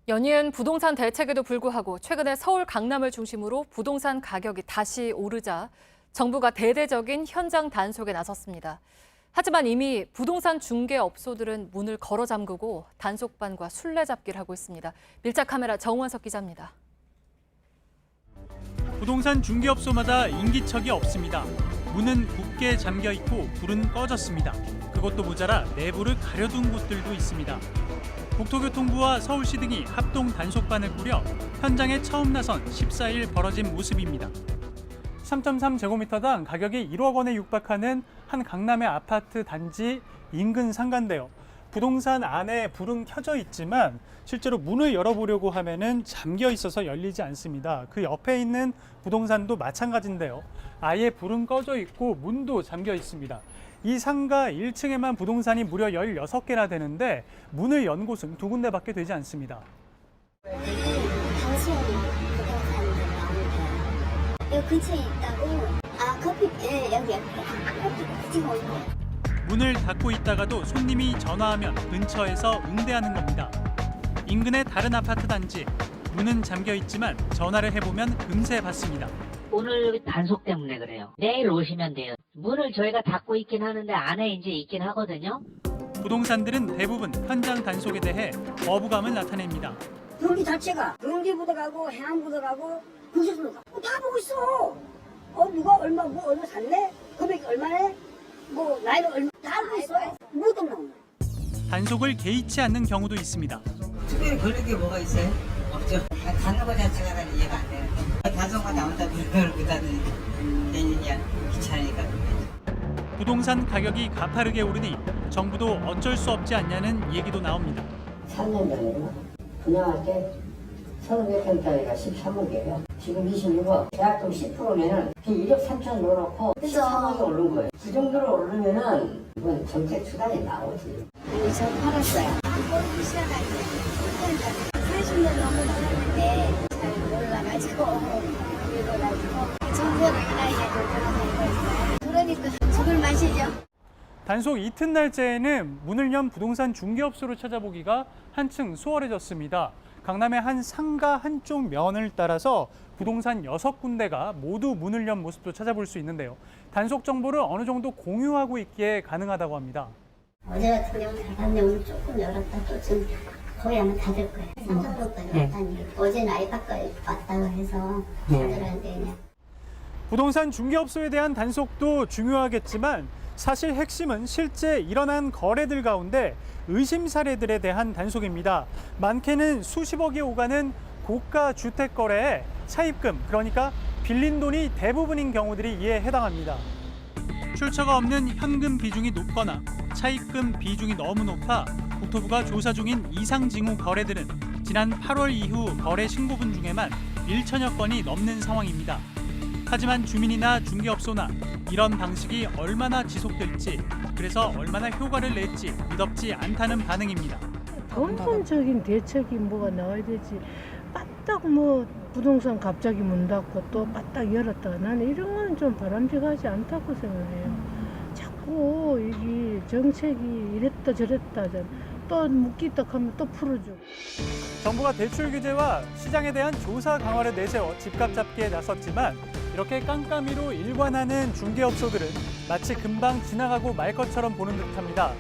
연이은 부동산 대책에도 불구하고 최근에 서울 강남을 중심으로 부동산 가격이 다시 오르자 정부가 대대적인 현장 단속에 나섰습니다. 하지만 이미 부동산 중개업소들은 문을 걸어 잠그고 단속반과 술래잡기를 하고 있습니다. 밀착 카메라 정원석 기자입니다. 부동산 중개업소마다 인기척이 없습니다. 문은 굳게 잠겨 있고 불은 꺼졌습니다. 그것도 모자라 내부를 가려둔 곳들도 있습니다. 국토교통부와 서울시 등이 합동 단속반을 꾸려 현장에 처음 나선 14일 벌어진 모습입니다. 3.3제곱미터당 가격이 1억 원에 육박하는 한 강남의 아파트 단지 인근 상가인데요. 부동산 안에 불은 켜져 있지만 실제로 문을 열어보려고 하면은 잠겨 있어서 열리지 않습니다. 그 옆에 있는 부동산도 마찬가지인데요. 아예 불은 꺼져 있고 문도 잠겨 있습니다. 이 상가 1층에만 부동산이 무려 16개나 되는데 문을 연 곳은 2군데밖에 되지 않습니다. 당신 부동산이 나오는데요. 여기 근처에 있다고? 커피, 여기 옆에. 커피 지금 어디? 문을 닫고 있다가도 손님이 전화하면 근처에서 응대하는 겁니다. 인근의 다른 아파트 단지, 문은 잠겨 있지만 전화를 해보면 금세 받습니다. 오늘 단속 때문에 그래요. 내일 오시면 돼요. 문을 저희가 닫고 있긴 하는데 안에 이제 있긴 하거든요. 부동산들은 대부분 현장 단속에 대해 거부감을 나타냅니다. 경기 자체가 경기부도 가고 해안부도 가고 구세주도 가고 다 보고 있어. 누가 얼마 샀네? 금액이 얼마네? 나이가 얼마 다 알고 있어. 뭐도 나오네. 단속을 개의치 않는 경우도 있습니다. 특별히 걸릴 게 뭐가 있어요? 없죠. 가는 거 자체가 난 이해가 안 돼요. 단속만 나온다 그걸 보다는 괜히 그냥 귀찮으니까. 부동산 가격이 가파르게 오르니 정부도 어쩔 수 없지 않냐는 얘기도 나옵니다. 3년 전에는 분양할 때 1,500평짜리가 13억이에요. 지금 26억. 계약금 10%면은 1억 3천 넣어놓고 13억이 오른 거예요. 그 정도로 오르면은 이건 정책 수단이 나오지. 아니, 저 팔았어요. 골프 시작할 때 40년 넘었는데 잘 몰라가지고 그래가지고 정보를 알아야 되고 그러니까 죽을 맛이죠. 단속 이튿날째에는 문을 연 부동산 중개업소를 찾아보기가 한층 수월해졌습니다. 강남의 한 상가 한쪽 면을 따라서 부동산 6군데가 모두 문을 연 모습도 찾아볼 수 있는데요. 단속 정보를 어느 정도 공유하고 있기에 가능하다고 합니다. 어제 같은 경우는 닫았는데 오늘 조금 열었다 또 지금 거의 아마 닫을 거예요. 3정도까지 왔다니. 어제는 아예 바꿔 왔다고 해서 닫으라는데 그냥. 부동산 중개업소에 대한 단속도 중요하겠지만 사실 핵심은 실제 일어난 거래들 가운데 의심 사례들에 대한 단속입니다. 많게는 수십억이 오가는 고가 주택 거래에 차입금, 그러니까 빌린 돈이 대부분인 경우들이 이에 해당합니다. 출처가 없는 현금 비중이 높거나 차입금 비중이 너무 높아 국토부가 조사 중인 이상징후 거래들은 지난 8월 이후 거래 신고분 중에만 1천여 건이 넘는 상황입니다. 하지만 주민이나 중개업소나 이런 방식이 얼마나 지속될지, 그래서 얼마나 효과를 낼지 믿업지 않다는 반응입니다. 근본적인 대책이 뭐가 나와야 되지. 빠딱 부동산 갑자기 문 닫고 또 빠딱 열었다. 나는 이런 거는 좀 바람직하지 않다고 생각해요. 자꾸 이게 정책이 이랬다 저랬다 또 묵기딱 하면 또 풀어주고. 정부가 대출 규제와 시장에 대한 조사 강화를 내세워 집값 잡기에 나섰지만 이렇게 깜깜이로 일관하는 중개업소들은 마치 금방 지나가고 말 것처럼 보는 듯합니다.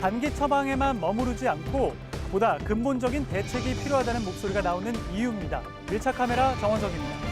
단기 처방에만 머무르지 않고 보다 근본적인 대책이 필요하다는 목소리가 나오는 이유입니다. 밀착 카메라 정원석입니다.